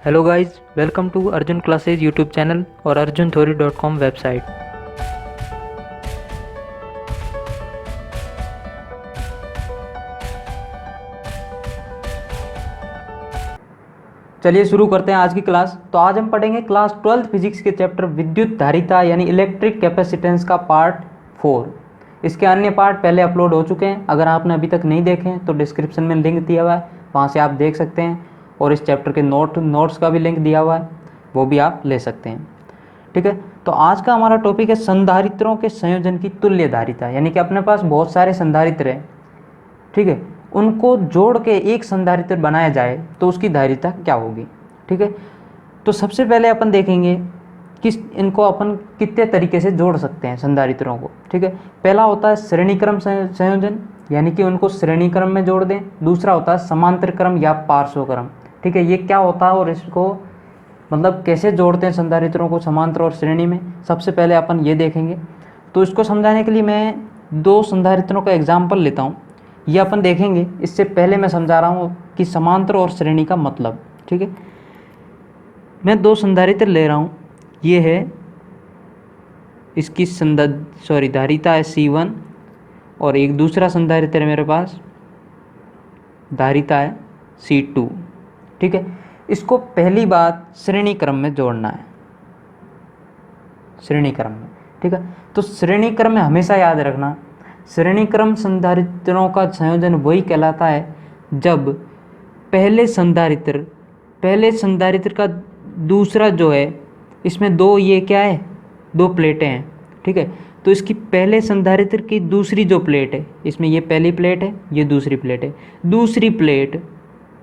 Hello guys, welcome to Arjun classes YouTube channel और arjuntheory.com website. चलिए शुरू करते हैं आज की क्लास। तो आज हम पढ़ेंगे क्लास 12th फिजिक्स के चैप्टर विद्युत धारिता यानी इलेक्ट्रिक कैपेसिटेंस का पार्ट 4। इसके अन्य पार्ट पहले अपलोड हो चुके हैं। अगर आपने अभी तक नहीं देखे हैं तो डिस्क्रिप्शन में लिंक दिया हुआ है, वहाँ से आप देख सकते हैं। और इस चैप्टर के नोट्स का भी लिंक दिया हुआ है, वो भी आप ले सकते हैं। ठीक है, तो आज का हमारा टॉपिक है संधारित्रों के संयोजन की तुल्य धारिता। यानी कि अपने पास बहुत सारे संधारित्र हैं, ठीक है, उनको जोड़ के एक संधारित्र बनाया जाए तो उसकी धारिता क्या होगी। ठीक है, तो सबसे पहले अपन देखेंगे कि इनको अपन कितने तरीके से जोड़ सकते हैं संधारित्रों को। ठीक है, पहला होता है श्रेणीक्रम संयोजन, यानी कि उनको श्रेणी क्रम में जोड़ दें। दूसरा होता है समांतर क्रम या पार्श्व क्रम। ठीक है, ये क्या होता है और इसको मतलब कैसे जोड़ते हैं संधारित्रों को समांतर और श्रेणी में, सबसे पहले अपन ये देखेंगे। तो इसको समझाने के लिए मैं दो संधारित्रों का एग्जाम्पल लेता हूँ, ये अपन देखेंगे। इससे पहले मैं समझा रहा हूँ कि समांतर और श्रेणी का मतलब। ठीक है, मैं दो संधारित्र ले रहा हूँ। ये है इसकी धारिता है C1 और एक दूसरा संधारित्र है मेरे पास, धारिता है C2। ठीक है, इसको पहली बात श्रेणी क्रम में जोड़ना है, श्रेणी क्रम में। ठीक है, तो श्रेणी क्रम में हमेशा याद रखना, श्रेणी क्रम संधारित्रों का संयोजन वही कहलाता है जब पहले संधारित्र का दूसरा जो है, इसमें दो ये क्या है, दो प्लेटें हैं। ठीक है, तो इसकी पहले संधारित्र की दूसरी जो प्लेट है, इसमें ये पहली प्लेट है, ये दूसरी प्लेट है। दूसरी प्लेट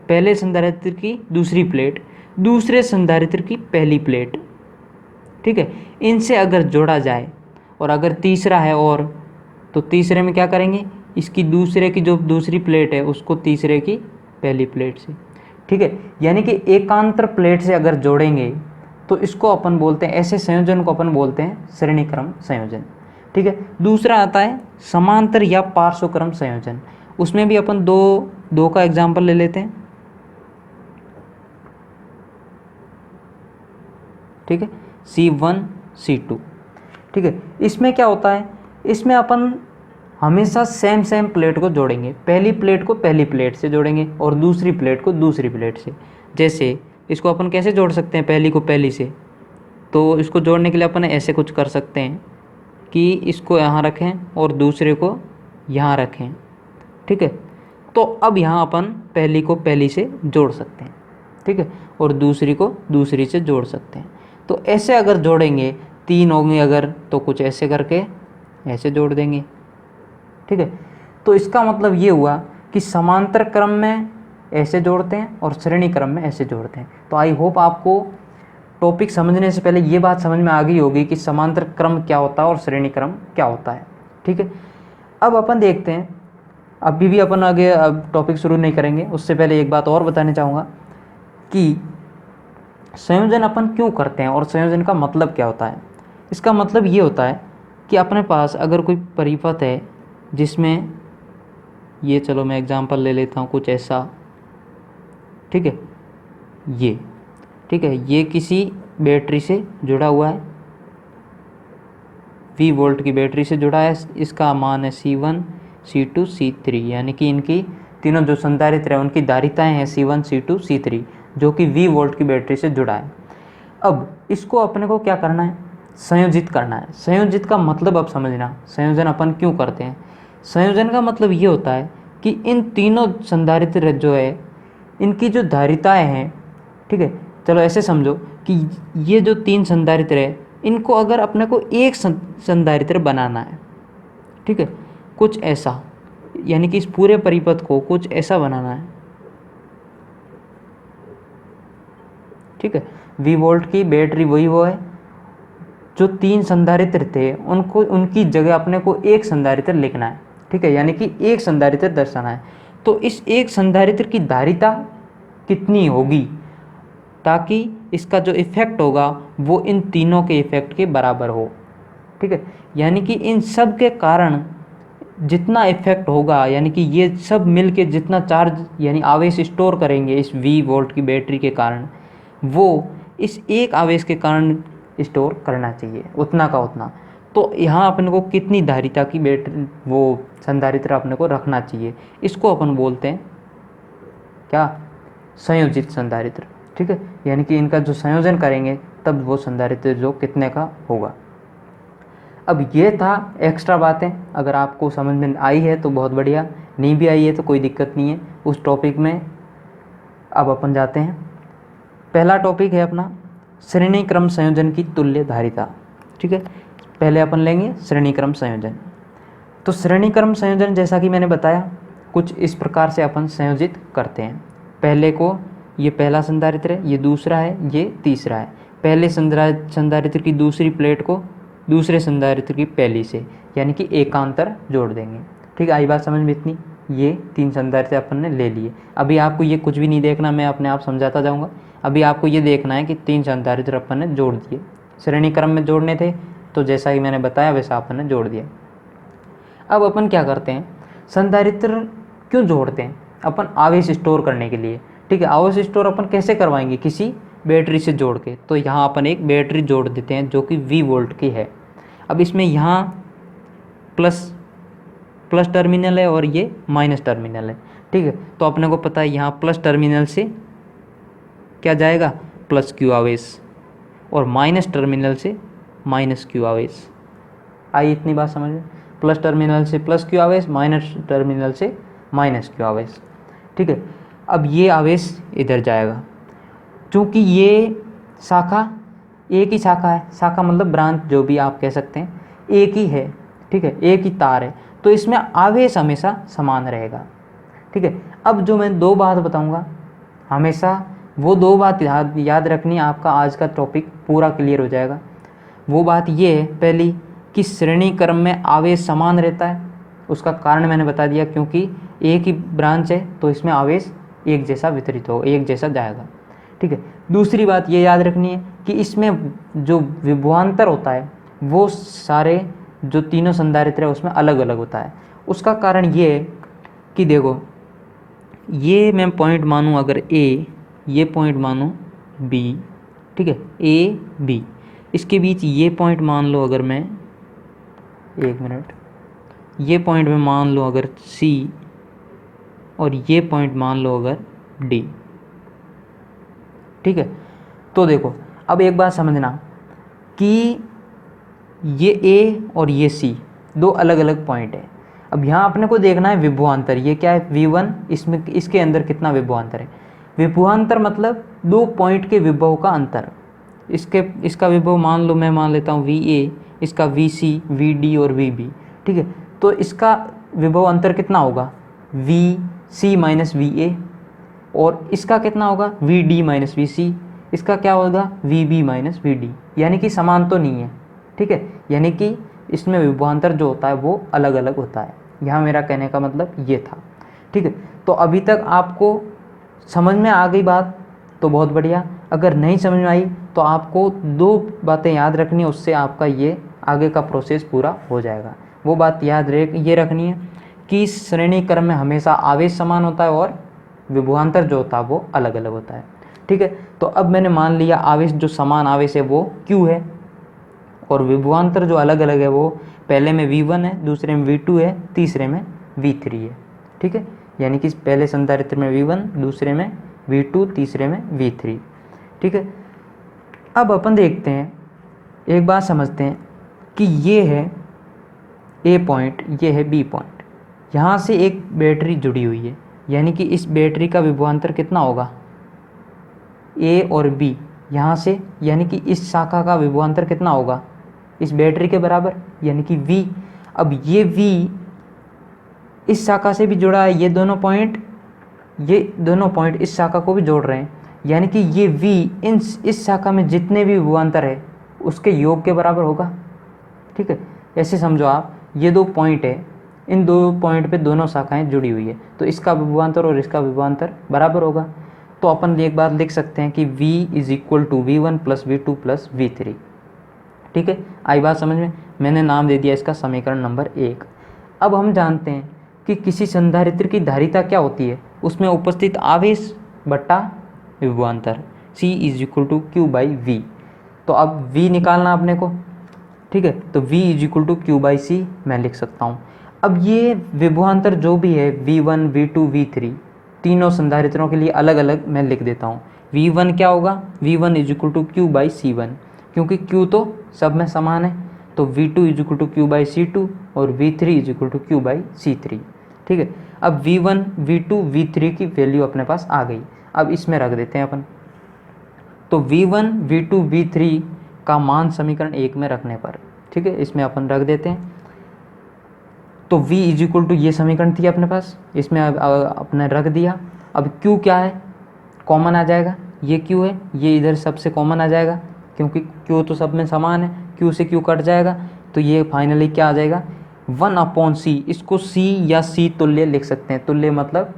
पहले संधारित्र की दूसरी प्लेट, दूसरे संधारित्र की पहली प्लेट। ठीक है, इनसे अगर जोड़ा जाए और अगर तीसरा है और, तो तीसरे में क्या करेंगे, इसकी दूसरे की जो दूसरी प्लेट है उसको तीसरे की पहली प्लेट से। ठीक है, यानी कि एकांतर प्लेट से अगर जोड़ेंगे तो इसको अपन बोलते हैं, ऐसे संयोजन को अपन बोलते हैं श्रेणी क्रम संयोजन। ठीक है, दूसरा आता है समांतर या पार्श्व क्रम संयोजन। उसमें भी अपन दो का एग्जाम्पल ले लेते हैं। ठीक है, C1 C2। ठीक है, इसमें क्या होता है, इसमें अपन हमेशा सेम प्लेट को जोड़ेंगे। पहली प्लेट को पहली प्लेट से जोड़ेंगे और दूसरी प्लेट को दूसरी प्लेट से। जैसे इसको अपन कैसे जोड़ सकते हैं, पहली को पहली से, तो इसको जोड़ने के लिए अपन ऐसे कुछ कर सकते हैं कि इसको यहाँ रखें और दूसरे को यहाँ रखें। ठीक है, तो अब यहाँ अपन पहली को पहली से जोड़ सकते हैं। ठीक है, और दूसरी को दूसरी से जोड़ सकते हैं। तो ऐसे अगर जोड़ेंगे, तीन होंगे अगर, तो कुछ ऐसे करके ऐसे जोड़ देंगे। ठीक है, तो इसका मतलब ये हुआ कि समांतर क्रम में ऐसे जोड़ते हैं और श्रेणी क्रम में ऐसे जोड़ते हैं। तो आई होप आपको टॉपिक समझने से पहले ये बात समझ में आ गई होगी कि समांतर क्रम क्या होता है और श्रेणी क्रम क्या होता है। ठीक है, अब अपन देखते हैं, अभी भी अपन आगे अब टॉपिक शुरू नहीं करेंगे, उससे पहले एक बात और बताना चाहूँगा कि संयोजन अपन क्यों करते हैं और संयोजन का मतलब क्या होता है। इसका मतलब ये होता है कि अपने पास अगर कोई परिपथ है जिसमें ये, चलो मैं एग्जांपल ले लेता हूँ कुछ ऐसा। ठीक है, ये, ठीक है, ये किसी बैटरी से जुड़ा हुआ है, 20 वोल्ट की बैटरी से जुड़ा है। इसका मान है C1 C2 C3, यानी कि इनकी तीनों जो संधारित्र है उनकी धारिताएं हैं C1 C2 C3, जो कि 20 वोल्ट की बैटरी से जुड़ा है। अब इसको अपने को क्या करना है, संयोजित करना है। संयोजित का मतलब अब समझना, संयोजन अपन क्यों करते हैं। संयोजन का मतलब ये होता है कि इन तीनों संधारित्र जो है इनकी जो धारिताएं हैं, ठीक है, चलो ऐसे समझो कि ये जो तीन संधारित्र है इनको अगर अपने को एक संधारित्र बनाना है, ठीक है, कुछ ऐसा, यानी कि इस पूरे परिपथ को कुछ ऐसा बनाना है। ठीक है, 20 वोल्ट की बैटरी वही वो है, जो तीन संधारित्र थे उनको, उनकी जगह अपने को एक संधारित्र लिखना है। ठीक है, यानी कि एक संधारित्र दर्शाना है। तो इस एक संधारित्र की धारिता कितनी होगी ताकि इसका जो इफेक्ट होगा वो इन तीनों के इफेक्ट के बराबर हो। ठीक है, यानी कि इन सब के कारण जितना इफेक्ट होगा, यानी कि ये सब मिल के जितना चार्ज यानी आवेश स्टोर करेंगे इस 20 वोल्ट की बैटरी के कारण, वो इस एक आवेश के कारण स्टोर करना चाहिए, उतना का उतना। तो यहाँ अपन को कितनी धारिता की बैटरी वो संधारित्र अपने को रखना चाहिए, इसको अपन बोलते हैं क्या, संयोजित संधारित्र। ठीक है, यानी कि इनका जो संयोजन करेंगे तब वो संधारित्र जो कितने का होगा। अब ये था एक्स्ट्रा बातें, अगर आपको समझ में आई है तो बहुत बढ़िया, नहीं भी आई है तो कोई दिक्कत नहीं है। उस टॉपिक में अब अपन जाते हैं। पहला टॉपिक है अपना श्रेणी क्रम संयोजन की तुल्य धारिता। ठीक है, पहले अपन लेंगे श्रेणी क्रम संयोजन। तो श्रेणी क्रम संयोजन जैसा कि मैंने बताया कुछ इस प्रकार से अपन संयोजित करते हैं। पहले को ये पहला संधारित्र है, ये दूसरा है, ये तीसरा है। पहले संधारित्र की दूसरी प्लेट को दूसरे संधारित्र की पहली से, यानी कि एकांतर जोड़ देंगे। ठीक है, आई बात समझ में इतनी। ये 3 संधारित्र अपन ने ले लिए। अभी आपको ये कुछ भी नहीं देखना, मैं अपने आप समझाता जाऊँगा। अभी आपको ये देखना है कि 3 संधारित्र अपन ने जोड़ दिए, श्रेणी क्रम में जोड़ने थे तो जैसा कि मैंने बताया वैसा अपन ने जोड़ दिया। अब अपन क्या करते हैं, संधारित्र क्यों जोड़ते हैं, अपन आवेश स्टोर करने के लिए। ठीक है, आवेश स्टोर अपन कैसे करवाएंगे, किसी बैटरी से जोड़ के। तो यहाँ अपन एक बैटरी जोड़ देते हैं जो कि V वोल्ट की है। अब इसमें यहाँ प्लस टर्मिनल है और ये माइनस टर्मिनल है। ठीक है, तो अपने को पता है यहाँ प्लस टर्मिनल से क्या जाएगा, प्लस क्यू आवेश, और माइनस टर्मिनल से माइनस क्यू आवेश। आई इतनी बात समझ में, प्लस टर्मिनल से प्लस क्यू आवेश, माइनस टर्मिनल से माइनस क्यू आवेश। ठीक है, अब ये आवेश इधर जाएगा, क्योंकि ये शाखा एक ही शाखा है, शाखा मतलब ब्रांच जो भी आप कह सकते हैं, एक ही है। ठीक है, एक ही तार है, तो इसमें आवेश हमेशा समान रहेगा। ठीक है, अब जो मैं 2 बात बताऊंगा हमेशा वो 2 बात याद रखनी, आपका आज का टॉपिक पूरा क्लियर हो जाएगा। वो बात ये है पहली कि श्रेणी क्रम में आवेश समान रहता है, उसका कारण मैंने बता दिया, क्योंकि एक ही ब्रांच है तो इसमें आवेश एक जैसा वितरित होगा, एक जैसा जाएगा। ठीक है, दूसरी बात ये याद रखनी है कि इसमें जो विभवांतर होता है वो सारे जो तीनों संधारित्र है उसमें अलग अलग होता है। उसका कारण ये है कि देखो, ये मैं पॉइंट मानूँ अगर A, ये पॉइंट मानूँ B। ठीक है, A B, इसके बीच ये पॉइंट मान लो अगर मैं, एक मिनट, ये पॉइंट में मान लो अगर C, और ये पॉइंट मान लो अगर D। ठीक है, तो देखो अब एक बात समझना कि ये A और ये C 2 अलग अलग पॉइंट है। अब यहाँ अपने को देखना है विभवांतर, ये क्या है V1, इसमें इसके अंदर कितना विभवांतर है। विभवांतर मतलब 2 पॉइंट के विभव का अंतर। इसका विभव मान लो, मैं मान लेता हूँ VA, इसका VC, VD और VB। ठीक है, तो इसका विभव अंतर कितना होगा, VC माइनस VA, और इसका कितना होगा VD माइनस VC, इसका क्या होगा VB माइनस VD, यानी कि समान तो नहीं है। ठीक है, यानी कि इसमें विभवांतर जो होता है वो अलग अलग होता है। यहाँ मेरा कहने का मतलब ये था। ठीक है, तो अभी तक आपको समझ में आ गई बात तो बहुत बढ़िया, अगर नहीं समझ में आई तो आपको 2 बातें याद रखनी है, उससे आपका ये आगे का प्रोसेस पूरा हो जाएगा। वो बात याद ये रखनी है कि श्रेणी क्रम में हमेशा आवेश समान होता है और विभवांतर जो होता है वो अलग अलग होता है। ठीक है, तो अब मैंने मान लिया आवेश जो समान आवेश है वो Q है, और विभवांतर जो अलग अलग है वो पहले में V1 है, दूसरे में V2 है, तीसरे में V3 है। ठीक है, यानी कि पहले संधारित्र में V1, दूसरे में V2, तीसरे में V3। ठीक है, अब अपन देखते हैं, एक बात समझते हैं कि ये है A पॉइंट, ये है B पॉइंट, यहाँ से एक बैटरी जुड़ी हुई है, यानी कि इस बैटरी का विभवांतर कितना होगा A और B यहाँ से, यानी कि इस शाखा का विभवांतर कितना होगा इस बैटरी के बराबर, यानी कि V। अब ये V इस शाखा से भी जुड़ा है, ये दोनों पॉइंट इस शाखा को भी जोड़ रहे हैं, यानी कि ये V इस शाखा में जितने भी विभवांतर है उसके योग के बराबर होगा। ठीक है, ऐसे समझो आप, ये 2 पॉइंट है, इन 2 पॉइंट पे दोनों शाखाएं जुड़ी हुई है, तो इसका विभवांतर और इसका विभवांतर बराबर होगा। तो अपन एक बात लिख सकते हैं कि V is equal to V1 plus V2 plus V3। ठीक है, आई बात समझ में, मैंने नाम दे दिया इसका समीकरण नंबर 1। अब हम जानते हैं कि किसी संधारित्र की धारिता क्या होती है, उसमें उपस्थित आवेश बट्टा विभवांतर। C is equal to Q by V. तो अब V निकालना अपने को, ठीक है, तो V is equal to Q by C मैं लिख सकता हूँ। अब ये विभवांतर जो भी है V1, V2, V3 तीनों संधारित्रों के लिए अलग अलग मैं लिख देता हूँ। V1 क्या होगा, V1 is equal to Q by C1, क्योंकि Q तो सब में समान है, तो V2 is equal to Q by C2 और V3 is equal to Q by C3, ठीक है। अब V1, V2, V3 की वैल्यू अपने पास आ गई, अब इसमें रख देते हैं अपन। तो V1, V2, V3 का मान समीकरण 1 में रखने पर, ठीक है, इसमें अपन रख देते हैं। तो V इज इक्वल टू ये समीकरण थी अपने पास, इसमें अपने रख दिया। अब Q क्या है, कॉमन आ जाएगा, ये Q है, ये इधर सबसे कॉमन आ जाएगा क्योंकि Q तो सब में समान है, Q से Q कट जाएगा, तो ये फाइनली क्या आ जाएगा 1/C। इसको C या C तुल्य लिख सकते हैं, तुल्य मतलब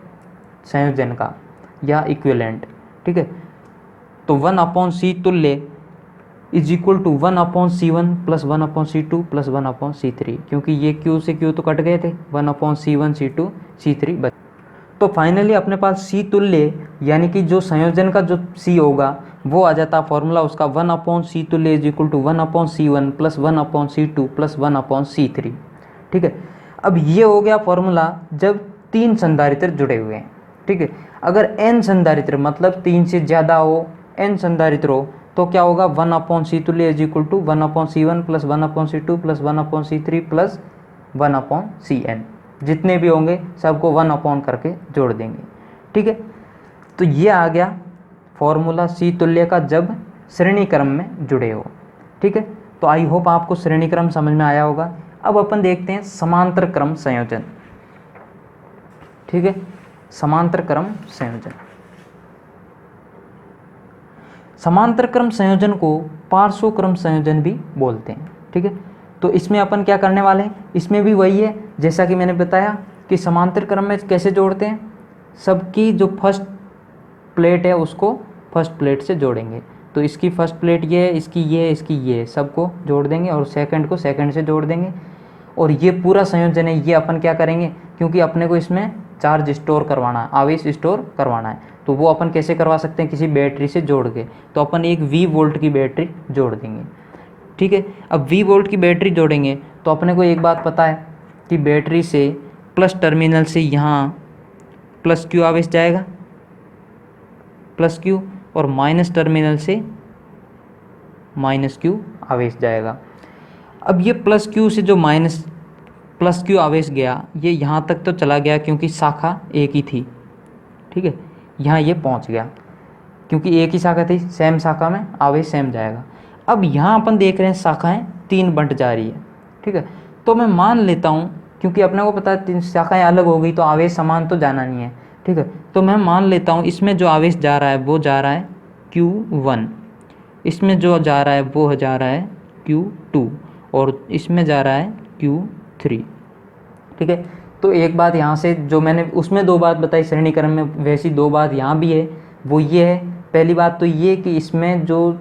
संयोजन का या इक्विवेलेंट, ठीक है। तो 1/C तुल्य is equal to 1/C1 plus 1/C2 plus 1/C3, क्योंकि ये Q से Q तो कट गए थे, 1/C1, C2, C3 बच। तो फाइनली अपने पास C तुल्य यानी कि जो संयोजन का जो C होगा वो आ जाता फॉर्मूला उसका 1/C तुल्य is equal to 1/C1 plus 1/C2 plus 1/C3, ठीक है। अब ये हो गया फॉर्मूला जब 3 संधारित्र जुड़े हुए हैं, ठीक है। अगर n संधारित्र मतलब 3 से ज़्यादा हो, n संधारित्र हो, तो क्या होगा 1/C तुल्य is equal to 1/C1 plus 1/C2 plus 1/C3 plus 1/Cn, जितने भी होंगे सबको 1 करके जोड़ देंगे, ठीक है। तो ये आ गया फॉर्मूला C तुल्य का जब श्रेणी क्रम में जुड़े हो, ठीक है। तो आई होप आपको श्रेणी क्रम समझ में आया होगा। अब अपन देखते हैं समांतर क्रम संयोजन, ठीक है, समांतर क्रम संयोजन। समांतर क्रम संयोजन को पार्श्व क्रम संयोजन भी बोलते हैं, ठीक है। तो इसमें अपन क्या करने वाले हैं, इसमें भी वही है जैसा कि मैंने बताया कि समांतर क्रम में कैसे जोड़ते हैं, सबकी जो फर्स्ट प्लेट है उसको फर्स्ट प्लेट से जोड़ेंगे। तो इसकी फर्स्ट प्लेट ये है, इसकी ये है, इसकी ये है, सबको जोड़ देंगे और सेकंड को सेकंड से जोड़ देंगे। और ये पूरा संयोजन है, ये अपन क्या करेंगे, क्योंकि अपने को इसमें चार्ज स्टोर करवाना है, आवेश स्टोर करवाना है, तो वो अपन कैसे करवा सकते हैं, किसी बैटरी से जोड़ के। तो अपन एक V वोल्ट की बैटरी जोड़ देंगे, ठीक है। अब V वोल्ट की बैटरी जोड़ेंगे तो अपने को एक बात पता है कि बैटरी से प्लस टर्मिनल से यहाँ प्लस Q आवेश जाएगा, प्लस Q, और माइनस टर्मिनल से माइनस Q आवेश जाएगा। अब ये प्लस Q से जो माइनस प्लस Q आवेश गया ये यहाँ तक तो चला गया क्योंकि शाखा एक ही थी, ठीक है, यहाँ ये पहुँच गया क्योंकि एक ही शाखा थी, सेम शाखा में आवेश सेम जाएगा। अब यहाँ अपन देख रहे हैं शाखाएं 3 बंट जा रही है, ठीक है। तो मैं मान लेता हूँ क्योंकि अपने को पता है 3 शाखाएं अलग हो गई तो आवेश समान तो जाना नहीं है, ठीक है। तो मैं मान लेता हूँ इसमें जो आवेश जा रहा है वो जा रहा है Q1, इसमें जो जा रहा है वो जा रहा है Q2 और इसमें जा रहा है Q3, ठीक है। तो एक बात यहाँ से जो मैंने उसमें 2 बात बताई श्रेणी क्रम में, वैसी 2 बात यहाँ भी है, वो ये है, पहली बात तो ये कि इसमें जो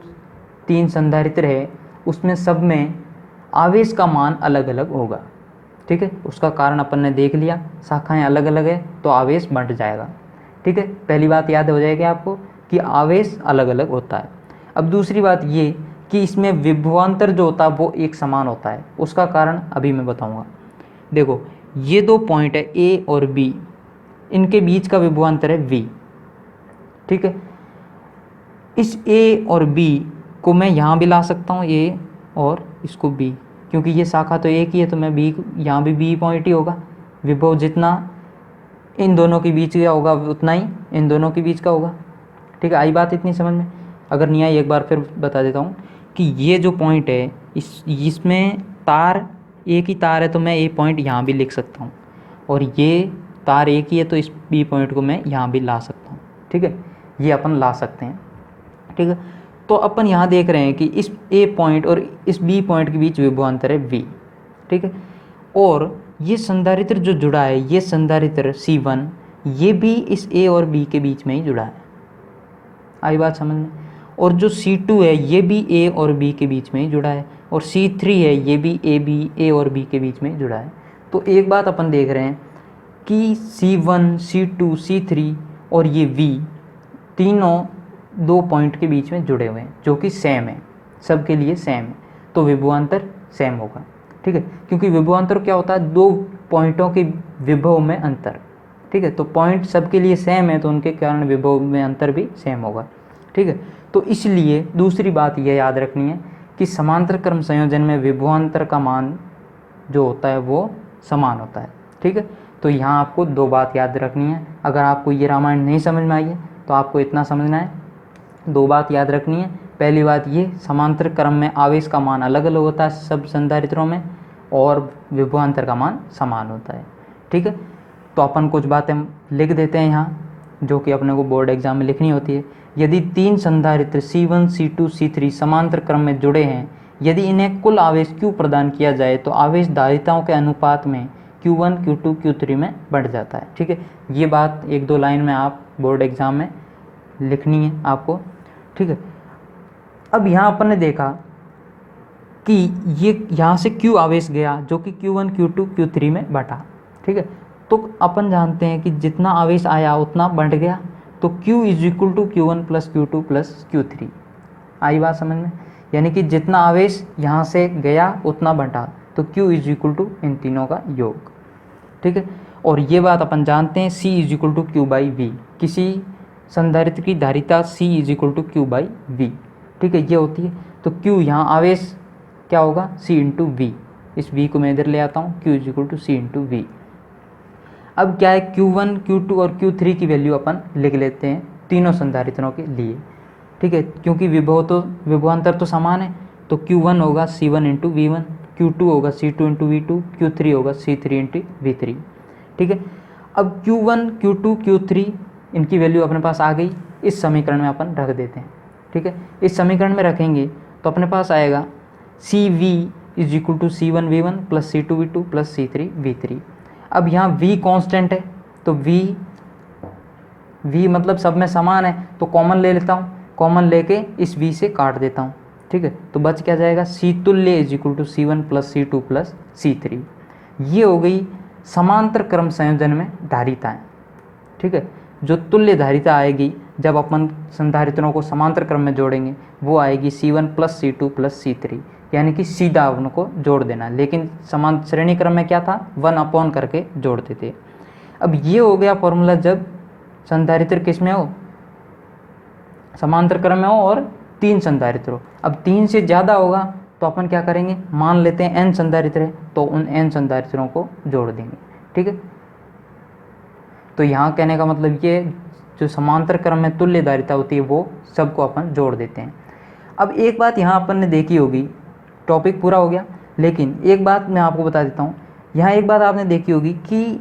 3 संधारित्र है उसमें सब में आवेश का मान अलग अलग होगा, ठीक है। उसका कारण अपन ने देख लिया, शाखाएं अलग अलग है तो आवेश बंट जाएगा, ठीक है। पहली बात याद हो जाएगी आपको कि आवेश अलग अलग होता है। अब दूसरी बात ये कि इसमें विभवांतर जो होता है वो एक समान होता है, उसका कारण अभी मैं बताऊंगा। देखो ये 2 पॉइंट है A और B, इनके बीच का विभवांतर है V, ठीक है। इस A और B को मैं यहाँ भी ला सकता हूँ, A और इसको B, क्योंकि ये शाखा तो एक ही है तो मैं B यहाँ भी B पॉइंट ही होगा। विभव जितना इन दोनों के बीच का होगा उतना ही इन दोनों के बीच का होगा, ठीक है। आई बात इतनी समझ में? अगर नहीं आई एक बार फिर बता देता हूँ कि ये जो पॉइंट है इसमें तार एक ही तार है तो मैं A पॉइंट यहाँ भी लिख सकता हूँ, और ये तार एक ही है तो इस B पॉइंट को मैं यहाँ भी ला सकता हूँ, ठीक है। ये अपन ला सकते हैं, ठीक है। तो अपन यहाँ देख रहे हैं कि इस A पॉइंट और इस B पॉइंट के बीच विभवांतर है V, ठीक है। और ये संधारित्र जो जुड़ा है ये संधारित्र C1 ये भी इस A और B के बीच में ही जुड़ा है, आई बात समझ में। और जो C2 है ये भी A और B के बीच में ही जुड़ा है, और C3 है ये भी A और B के बीच में जुड़ा है। तो एक बात अपन देख रहे हैं कि C1, C2, C3 और ये V तीनों दो पॉइंट के बीच में जुड़े हुए हैं जो कि सेम है, सबके लिए सेम है, तो विभवांतर सेम होगा। ठीक है, क्योंकि विभवांतर क्या होता है, दो पॉइंटों के विभव में अंतर। ठीक है, तो पॉइंट सबके लिए सेम है तो उनके कारण विभव में अंतर भी सेम होगा। ठीक है, तो इसलिए दूसरी बात यह याद रखनी है कि समांतर क्रम संयोजन में विभवांतर का मान जो होता है वो समान होता है। ठीक है, तो यहाँ आपको दो बात याद रखनी है। अगर आपको ये रामायण नहीं समझ में आई है तो आपको इतना समझना है, दो बात याद रखनी है। पहली बात ये, समांतर क्रम में आवेश का मान अलग अलग होता है सब संधारित्रों में, और विभवांतर का मान समान होता है। ठीक है, तो अपन कुछ बातें लिख देते हैं यहाँ जो कि अपने को बोर्ड एग्जाम में लिखनी होती है। यदि तीन संधारित्र C1, C2, C3 समांतर क्रम में जुड़े हैं, यदि इन्हें कुल आवेश Q प्रदान किया जाए तो आवेश धारिताओं के अनुपात में Q1, Q2, Q3 में बढ़ जाता है। ठीक है, ये बात एक दो लाइन में आप बोर्ड एग्जाम में लिखनी है आपको। ठीक है, अब यहाँ अपन ने देखा कि ये यहाँ से Q आवेश गया जो कि Q1, Q2, Q3 में बटा। ठीक है, तो अपन जानते हैं कि जितना आवेश आया उतना बढ़ गया, तो Q is equal to Q1 plus Q2 plus Q3। आई बात समझ में? यानी कि जितना आवेश यहाँ से गया उतना बढ़ा, तो Q इज इक्वल टू इन तीनों का योग। ठीक है, और ये बात अपन जानते हैं C is equal to Q by V, किसी संधारित्र की धारिता C is equal to Q by V। ठीक है, ये होती है। तो Q यहाँ आवेश क्या होगा, C इंटू V। इस V को मैं इधर ले आता हूँ, Q is equal to C into V। अब क्या है, Q1, Q2 और Q3 की वैल्यू अपन लिख लेते हैं तीनों संधारित्रों के लिए। ठीक है, क्योंकि विभवांतर तो समान है, तो Q1 होगा C1 इंटू V1, Q2 होगा C2 इंटू V2, Q3 होगा C3 इंटू V3। ठीक है, अब Q1, Q2, Q3 इनकी वैल्यू अपने पास आ गई, इस समीकरण में अपन रख देते हैं। ठीक है, इस समीकरण में रखेंगे तो अपने पास आएगा CV is equal to C1 V1 plus C2 V2 plus C3 V3। अब यहाँ V कांस्टेंट है, तो V मतलब सब में समान है, तो कॉमन ले लेता हूँ, कॉमन लेके इस V से काट देता हूँ। ठीक है, तो बच क्या जाएगा, C तुल्य is equal to C1 plus C2 plus C3। ये हो गई समांतर क्रम संयोजन में धारिताएँ। ठीक है, जो तुल्य धारिता आएगी जब अपन संधारित्रों को समांतर क्रम में जोड़ेंगे वो आएगी C1 plus C2 plus C3, यानी कि सीधा उनको जोड़ देना। लेकिन समान श्रेणी क्रम में क्या था, 1 अपॉन करके जोड़ते थे। अब ये हो गया फॉर्मूला जब संधारित्र किस में हो, समांतर क्रम में हो और 3 संधारित्र हो। अब 3 से ज़्यादा होगा तो अपन क्या करेंगे, मान लेते हैं n संधारित्र है तो उन n संधारित्रों को जोड़ देंगे। ठीक है, तो यहाँ कहने का मतलब ये जो समांतर क्रम में तुल्य धारिता होती है वो सबको अपन जोड़ देते हैं। अब एक बात यहाँ अपन ने देखी होगी, टॉपिक पूरा हो गया, लेकिन एक बात मैं आपको बता देता हूँ। यहाँ एक बात आपने देखी होगी कि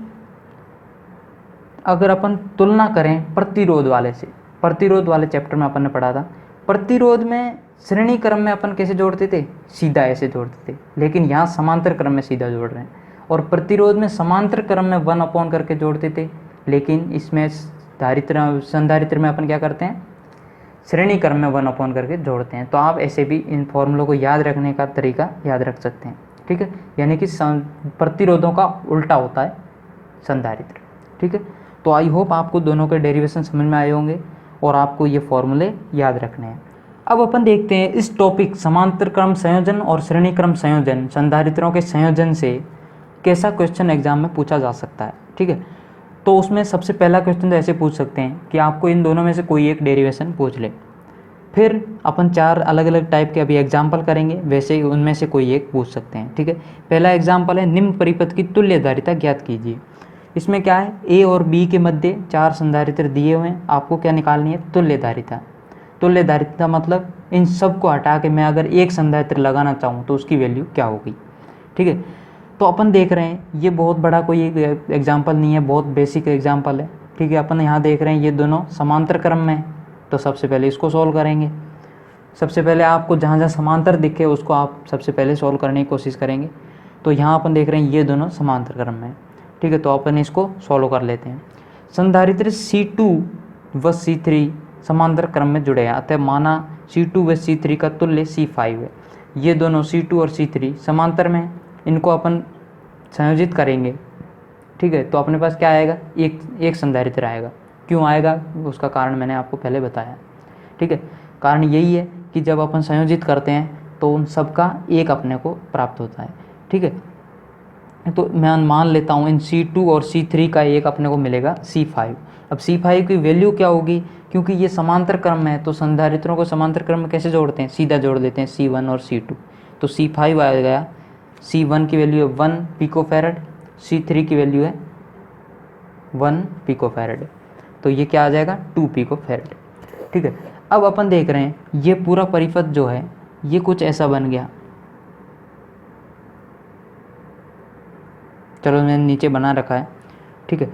अगर अपन तुलना करें प्रतिरोध वाले से, प्रतिरोध वाले चैप्टर में अपन ने पढ़ा था, प्रतिरोध में श्रेणी क्रम में अपन कैसे जोड़ते थे, सीधा ऐसे जोड़ते थे, लेकिन यहाँ समांतर क्रम में सीधा जोड़ रहे हैं। और प्रतिरोध में समांतर क्रम में 1 अपॉन करके जोड़ते थे, लेकिन इसमें संधारित्र में अपन क्या करते हैं, श्रेणी क्रम में 1 अपॉन करके जोड़ते हैं। तो आप ऐसे भी इन फॉर्मूलों को याद रखने का तरीका याद रख सकते हैं। ठीक है, यानी कि प्रतिरोधों का उल्टा होता है संधारित्र। ठीक है, तो आई होप आपको दोनों के डेरिवेशन समझ में आए होंगे और आपको ये फॉर्मूले याद रखने हैं। अब अपन देखते हैं इस टॉपिक समांतर क्रम संयोजन और श्रेणी क्रम संयोजन संधारित्रों के संयोजन से कैसा क्वेश्चन एग्जाम में पूछा जा सकता है। ठीक है, तो उसमें सबसे पहला क्वेश्चन तो ऐसे पूछ सकते हैं कि आपको इन दोनों में से कोई एक डेरिवेशन पूछ ले, फिर अपन 4 अलग अलग टाइप के अभी एग्जाम्पल करेंगे, वैसे ही उनमें से कोई एक पूछ सकते हैं। ठीक है, पहला एग्जाम्पल है निम्न परिपथ की तुल्य धारिता ज्ञात कीजिए। इसमें क्या है, ए और बी के मध्य 4 संधारित्र दिए हुए हैं, आपको क्या निकालनी है, तुल्य धारिता। तुल्य धारिता मतलब इन सब को हटा के मैं अगर एक संधारित्र लगाना चाहूँ तो उसकी वैल्यू क्या होगी। ठीक है, तो अपन देख रहे हैं ये बहुत बड़ा कोई एग्जाम्पल नहीं है, बहुत बेसिक एग्जाम्पल है। ठीक है, अपन यहाँ देख रहे हैं ये दोनों समांतर क्रम में है, तो सबसे पहले इसको सॉल्व करेंगे। सबसे पहले आपको जहाँ जहाँ समांतर दिखे उसको आप सबसे पहले सॉल्व करने की कोशिश करेंगे। तो यहाँ अपन देख रहे हैं ये दोनों समांतर क्रम में है। ठीक है, तो अपन इसको सॉल्व कर लेते हैं। संधारित्र C2 व C3 समांतर क्रम में जुड़े हैं, अतः माना C2 व C3 का तुल्य C5 है। ये दोनों C2 और C3 समांतर में हैं, इनको अपन संयोजित करेंगे। ठीक है, तो अपने पास क्या आएगा, एक संधारित्र आएगा। क्यों आएगा उसका कारण मैंने आपको पहले बताया। ठीक है। कारण यही है कि जब अपन संयोजित करते हैं तो उन सब का एक अपने को प्राप्त होता है, ठीक है। तो मैं मान लेता हूँ इन C2 और C3 का एक अपने को मिलेगा C5। अब C5 की वैल्यू क्या होगी, क्योंकि ये समांतर क्रम में है तो संधारित्रों को समांतर क्रम में कैसे जोड़ते हैं, सीधा जोड़ देते हैं C1 और C2। तो C5 आ गया, C1 की वैल्यू है 1 पिकोफैरड, C3 की वैल्यू है 1 पिकोफैरड, तो ये क्या आ जाएगा 2 पिकोफैरड, ठीक है। अब अपन देख रहे हैं ये पूरा परिपथ जो है ये कुछ ऐसा बन गया। चलो मैंने नीचे बना रखा है, ठीक है,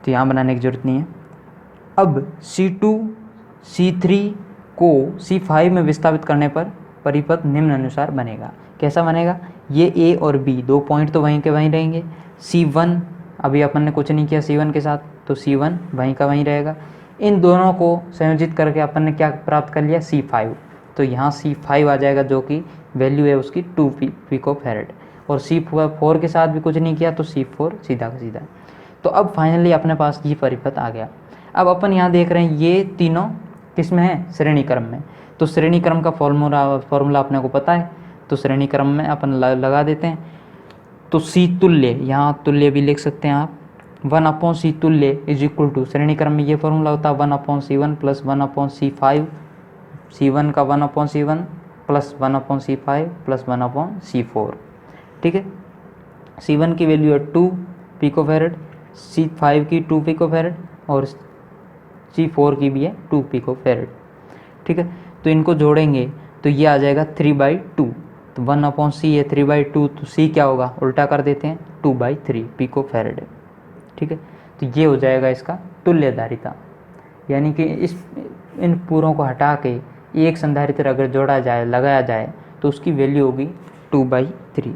तो यहाँ बनाने की जरूरत नहीं है। अब C2 C3 को C5 में विस्थापित करने पर परिपथ निम्न अनुसार बनेगा। कैसा बनेगा, ये A और B दो पॉइंट तो वहीं के वहीं रहेंगे। C1 अभी अपन ने कुछ नहीं किया C1 के साथ, तो C1 वहीं का वहीं रहेगा। इन दोनों को संयोजित करके अपन ने क्या प्राप्त कर लिया, C5। तो यहाँ C5 आ जाएगा जो कि वैल्यू है उसकी 2 पिकोफैरड, और C4 के साथ भी कुछ नहीं किया तो C4 सीधा का सीधा। तो अब फाइनली अपने पास ये परिपथ आ गया। अब अपन यहाँ देख रहे हैं ये तीनों किस में है, श्रेणी क्रम में। तो श्रेणी क्रम का फॉर्मूला अपने को पता है, तो श्रेणी क्रम में अपन लगा देते हैं। तो C तुल्य, यहाँ तुल्य भी लिख सकते हैं आप, 1/C तुल्य इज इक्वल टू, श्रेणी क्रम में ये फॉर्मूला होता है 1/C1 प्लस 1/C5, C1 का 1/C1 plus 1/C5 plus 1/C4, ठीक है। C1 की वैल्यू है 2 पिकोफैरड, C5 की 2 पिकोफैरड और C4 की भी है 2 पिकोफैरड, ठीक है। तो इनको जोड़ेंगे तो ये आ जाएगा 3/2, तो 1/C है 3/2, तो C क्या होगा, उल्टा कर देते हैं 2/3 पिकोफैरड, ठीक है। तो ये हो जाएगा इसका तुल्य धारिता, यानी कि इन पूरों को हटा के एक संधारित्र अगर जोड़ा जाए, लगाया जाए, तो उसकी वैल्यू होगी 2/3।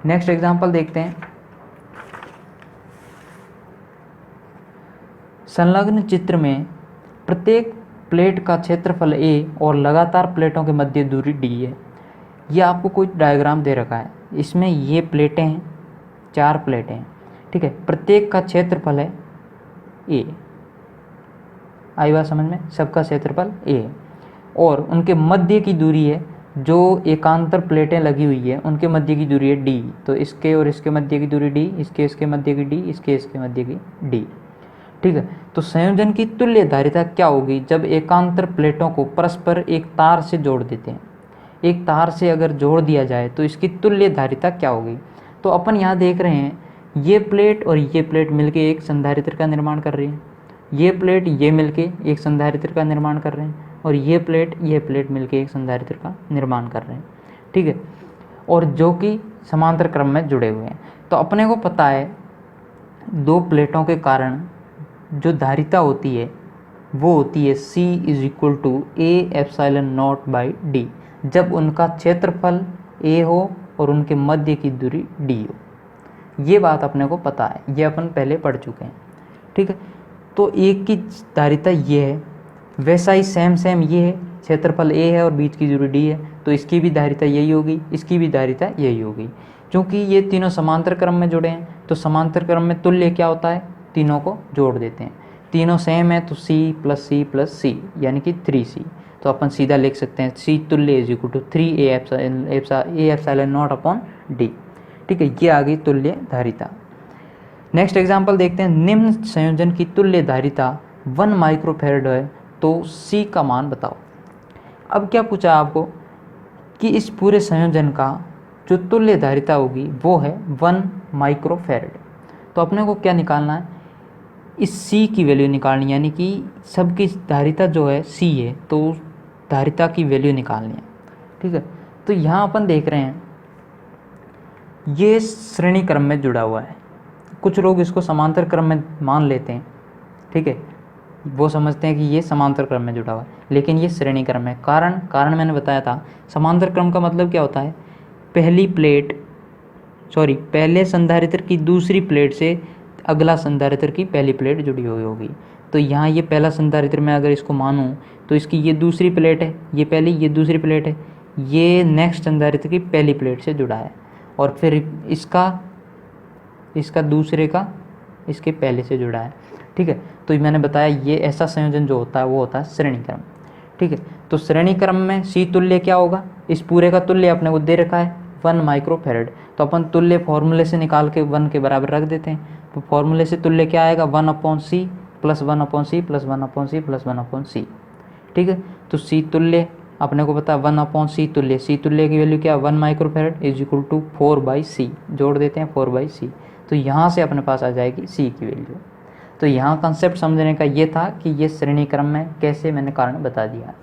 नेक्स्ट एग्जांपल देखते हैं। संलग्न चित्र में प्रत्येक प्लेट का क्षेत्रफल A और लगातार प्लेटों के मध्य दूरी D है। ये आपको कोई डायग्राम दे रखा है, इसमें ये प्लेटें हैं, 4 प्लेटें हैं, ठीक है। प्रत्येक का क्षेत्रफल है A, आई बात समझ में, सबका क्षेत्रफल A है, और उनके मध्य की दूरी है, जो एकांतर प्लेटें लगी हुई है उनके मध्य की दूरी है D। तो इसके और इसके मध्य की दूरी D, इसके मध्य की D, इसके मध्य की D, ठीक है। तो संयोजन की तुल्य धारिता क्या होगी, जब एकांतर प्लेटों को परस्पर एक तार से जोड़ देते हैं। एक तार से अगर जोड़ दिया जाए तो इसकी तुल्य धारिता क्या होगी। तो अपन यहाँ देख रहे हैं ये प्लेट और ये प्लेट मिलके एक संधारित्र का निर्माण कर रही है, ये प्लेट ये मिलके एक संधारित्र का निर्माण कर रहे हैं, और ये प्लेट मिलके एक संधारित्र का निर्माण कर रहे हैं, ठीक है, और जो कि समांतर क्रम में जुड़े हुए हैं। तो अपने को पता है दो प्लेटों के कारण जो धारिता होती है वो होती है C is equal to A/0/D, जब उनका क्षेत्रफल A हो और उनके मध्य की दूरी D हो। ये बात अपने को पता है, ये अपन पहले पढ़ चुके हैं, ठीक है। तो एक की धारिता ये है, वैसा ही सेम ये है, क्षेत्रफल A है और बीच की दूरी D है, तो इसकी भी धारिता यही होगी, इसकी भी धारिता यही होगी। क्योंकि ये तीनों समांतर क्रम में जुड़े हैं, तो समांतर क्रम में तुल्य क्या होता है, तीनों को जोड़ देते हैं। तीनों सेम है तो C plus C plus C यानी कि 3C, तो अपन सीधा लिख सकते हैं C तुल्य इज इक्वल टू 3A/0/D, ठीक है। ये आ गई तुल्य धारिता। नेक्स्ट एग्जांपल देखते हैं। निम्न संयोजन की तुल्य धारिता 1 माइक्रोफैरड है, तो C का मान बताओ। अब क्या पूछा आपको कि इस पूरे संयोजन का जो तुल्य धारिता होगी वो है 1 माइक्रोफैरड। तो अपने को क्या निकालना है, इस C की वैल्यू निकालनी, यानी कि सबकी धारिता जो है C है, तो धारिता की वैल्यू निकालनी है, ठीक है। तो यहाँ अपन देख रहे हैं ये श्रेणी क्रम में जुड़ा हुआ है, कुछ लोग इसको समांतर क्रम में मान लेते हैं, ठीक है, वो समझते हैं कि ये समांतर क्रम में जुड़ा हुआ है, लेकिन ये श्रेणी क्रम है। कारण मैंने बताया था, समांतर क्रम का मतलब क्या होता है, पहले संधारित्र की दूसरी प्लेट से अगला संधारित्र की पहली प्लेट जुड़ी हुई होगी। तो यहाँ ये पहला संधारित्र मैं अगर इसको मानूँ तो इसकी ये दूसरी प्लेट है, ये पहली, ये दूसरी प्लेट है, ये नेक्स्ट संधारित्र की पहली प्लेट से जुड़ा है, और फिर इसका दूसरे का इसके पहले से जुड़ा है, ठीक है। तो मैंने बताया ये ऐसा संयोजन जो होता है वो होता है श्रेणी क्रम। ठीक है, तो श्रेणी क्रम में सी तुल्य क्या होगा, इस पूरे का तुल्य अपने को दे रखा है 1 माइक्रोफेरेड, तो अपन तुल्य फॉर्मूले से निकाल के 1 के बराबर रख देते हैं। तो फॉर्मूले से तुल्य क्या आएगा 1/c plus 1/c plus 1/c plus 1/c। ठीक है, तो सी तुल्य अपने को पता है 1/c तुल्य, सी तुल्य की वैल्यू क्या है 1 microfarad is equal to 4/c, जोड़ देते हैं 4/c, तो यहाँ से अपने पास आ जाएगी सी की वैल्यू। तो यहाँ कंसेप्ट समझने का ये था कि ये श्रेणी क्रम में कैसे, मैंने कारण बता दिया।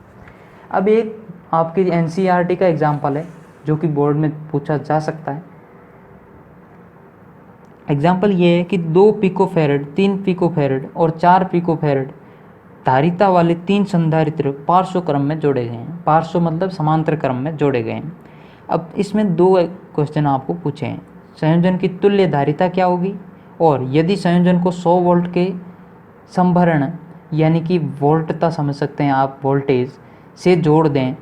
अब एक आपकी एनसीईआरटी का एग्जाम्पल है जो कि बोर्ड में पूछा जा सकता है। एग्जाम्पल ये है कि 2 पिकोफेरेड, 3 पिकोफेरेड और 4 पिकोफेरेड धारिता वाले 3 संधारित्र पार्श्व क्रम में जोड़े गए हैं। पार्श्व मतलब समांतर क्रम में जोड़े गए हैं। अब इसमें 2 क्वेश्चन आपको पूछे हैं, संयोजन की तुल्य धारिता क्या होगी, और यदि संयोजन को 100 वोल्ट के संभरण यानी कि वोल्टता समझ सकते हैं आप, वोल्टेज से जोड़ दें,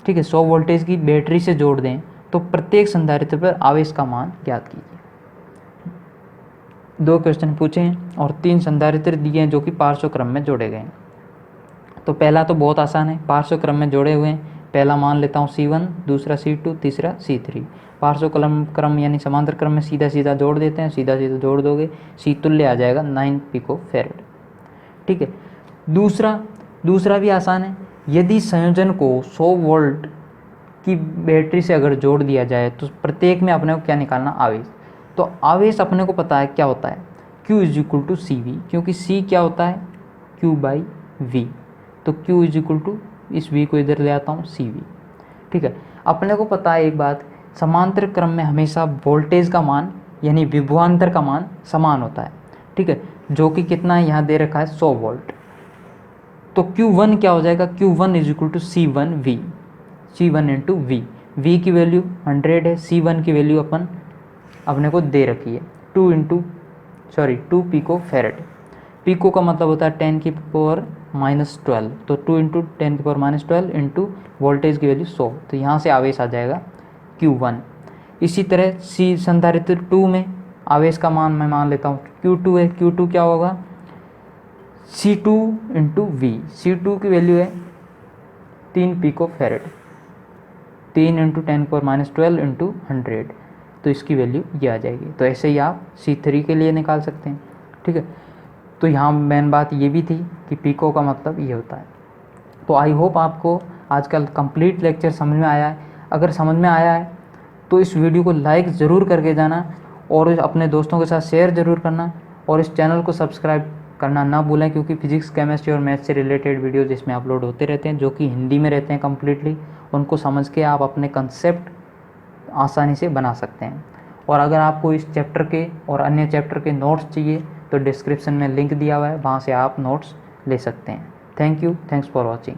ठीक है, 100 वोल्टेज की बैटरी से जोड़ दें, तो प्रत्येक संधारित्र पर आवेश का मान ज्ञात कीजिए। 2 क्वेश्चन पूछे हैं और 3 संधारित्र दिए हैं जो कि पार्श्व क्रम में जोड़े गए हैं। तो पहला तो बहुत आसान है, पार्श्व क्रम में जोड़े हुए हैं, पहला मान लेता हूँ C1, दूसरा C2, तीसरा C3। पार्श्व क्रम यानी समांतर क्रम में सीधा सीधा जोड़ देते हैं, सीधा सीधा जोड़ दोगे, सी तुल्य आ जाएगा 9 पिकोफेरेड। ठीक है, दूसरा भी आसान है, यदि संयोजन को 100 वोल्ट की बैटरी से अगर जोड़ दिया जाए तो प्रत्येक में अपने को क्या निकालना, आवेश। तो आवेश अपने को पता है क्या होता है, Q is equal to CV, क्योंकि C क्या होता है Q/V, तो Q इज इक्वल टू, इस V को इधर ले आता हूँ CV। ठीक है, अपने को पता है एक बात, समांतर क्रम में हमेशा वोल्टेज का मान यानी विभवांतर का मान समान होता है। ठीक है, जो कि कितना है यहाँ दे रखा है 100 वोल्ट, तो Q1 क्या हो जाएगा, Q1 is equal to C1V, C1 into V। V की वैल्यू 100 है, C1 की वैल्यू अपने को दे रखी है 2 पिकोफेरेड। पिको का मतलब होता है 10⁻⁻12, तो 2 इंटू 10⁻⁻12 इंटू वोल्टेज की वैल्यू 100, तो यहाँ से आवेश आ जाएगा Q1। इसी तरह सी संधारित्र 2 में आवेश का मान मैं मान लेता हूँ Q2 है, Q2 क्या होगा C2 इंटू V, C2 की वैल्यू है 3 पिकोफेरेड, 3 इंटू 10⁻12 इंटू 100, तो इसकी वैल्यू ये आ जाएगी। तो ऐसे ही आप C3 के लिए निकाल सकते हैं। ठीक है, तो यहाँ मेन बात ये भी थी कि पिको का मतलब ये होता है। तो आई होप आपको आजकल कंप्लीट लेक्चर समझ में आया है। अगर समझ में आया है तो इस वीडियो को लाइक ज़रूर करके जाना और अपने दोस्तों के साथ शेयर ज़रूर करना, और इस चैनल को सब्सक्राइब करना ना भूलें, क्योंकि फिजिक्स, केमिस्ट्री और मैथ से रिलेटेड वीडियोज़ इसमें अपलोड होते रहते हैं जो कि हिंदी में रहते हैं कम्प्लीटली। उनको समझ के आप अपने कंसेप्ट आसानी से बना सकते हैं। और अगर आपको इस चैप्टर के और अन्य चैप्टर के नोट्स चाहिए तो डिस्क्रिप्शन में लिंक दिया हुआ है, वहाँ से आप नोट्स ले सकते हैं। Thank you, thanks for watching.